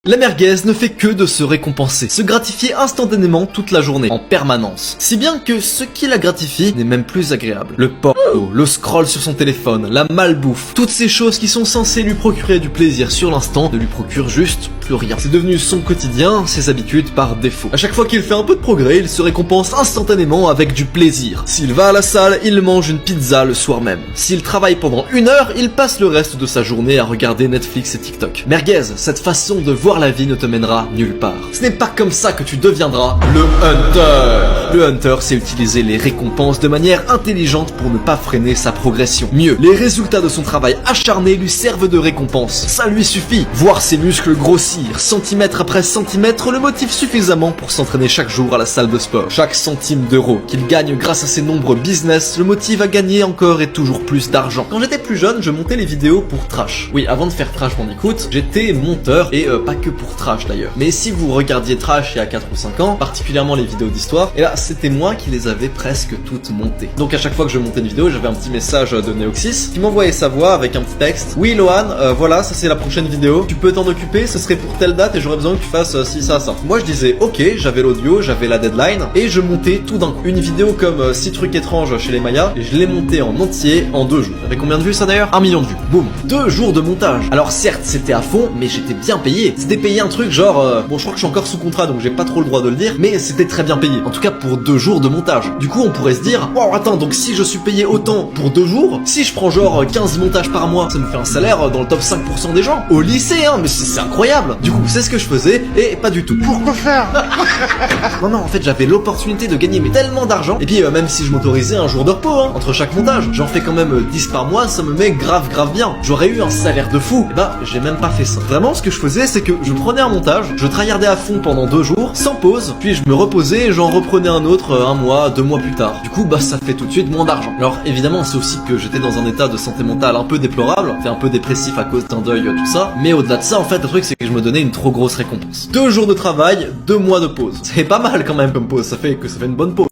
La merguez ne fait que de se récompenser, se gratifier instantanément toute la journée, en permanence. Si bien que ce qui la gratifie n'est même plus agréable. Le porno, le scroll sur son téléphone, la malbouffe, toutes ces choses qui sont censées lui procurer du plaisir sur l'instant ne lui procurent juste plus rien. C'est devenu son quotidien, ses habitudes par défaut. À chaque fois qu'il fait un peu de progrès, il se récompense instantanément avec du plaisir. S'il va à la salle, il mange une pizza le soir même. S'il travaille pendant 1 heure, il passe le reste de sa journée à regarder Netflix et TikTok. Merguez, cette façon de voir la vie ne te mènera nulle part. Ce n'est pas comme ça que tu deviendras le hunter. Le hunter, c'est utiliser les récompenses de manière intelligente pour ne pas freiner sa progression. Mieux, les résultats de son travail acharné lui servent de récompense. Ça lui suffit. Voir ses muscles grossir, centimètre après centimètre, le motive suffisamment pour s'entraîner chaque jour à la salle de sport. Chaque centime d'euro qu'il gagne grâce à ses nombreux business le motive à gagner encore et toujours plus d'argent. Quand j'étais plus jeune, je montais les vidéos pour Trash. Oui, avant de faire Trash Bandicoot, j'étais monteur et pas que pour Trash d'ailleurs. Mais si vous regardiez Trash il y a 4 ou 5 ans, particulièrement les vidéos d'histoire, et là c'était moi qui les avais presque toutes montées. Donc à chaque fois que je montais une vidéo, j'avais un petit message de Neoxys qui m'envoyait sa voix avec un petit texte. Oui Lohan, voilà, ça c'est la prochaine vidéo. Tu peux t'en occuper, ce serait pour telle date et j'aurais besoin que tu fasses ci, ça, ça. Moi je disais ok, j'avais l'audio, j'avais la deadline et je montais tout d'un coup. Une vidéo comme 6 trucs étranges chez les Mayas et je l'ai montée en entier en 2 jours. Avec combien de vues ça d'ailleurs? 1 million de vues. Boum. 2 jours de montage. Alors certes c'était à fond, mais j'étais bien payé. C'était payé un truc genre, bon je crois que je suis encore sous contrat donc j'ai pas trop le droit de le dire, mais c'était très bien payé. En tout cas pour 2 jours de montage. Du coup on pourrait se dire, wow attends, donc si je suis payé autant pour 2 jours, si je prends genre 15 montages par mois, ça me fait un salaire dans le top 5% des gens. Au lycée hein, mais c'est incroyable. Du coup c'est ce que je faisais et pas du tout. Pourquoi faire? Non en fait j'avais l'opportunité de gagner mais tellement d'argent. Et puis même si je m'autorisais un jour de repos hein, entre chaque montage, j'en fais quand même 10 par mois, ça me met grave bien. J'aurais eu un salaire de fou. Et bah j'ai même pas fait ça. Vraiment ce que je faisais c'est que je prenais un montage, je tryhardais à fond pendant 2 jours, sans pause, puis je me reposais et j'en reprenais un autre 1 mois, 2 mois plus tard. Du coup bah ça fait tout de suite moins d'argent. Alors évidemment c'est aussi que j'étais dans un état de santé mentale un peu déplorable, j'étais un peu dépressif à cause d'un deuil, tout ça. Mais au-delà de ça en fait le truc c'est que je me donnais une trop grosse récompense. 2 jours de travail, 2 mois de pause. C'est pas mal quand même comme pause, ça fait une bonne pause.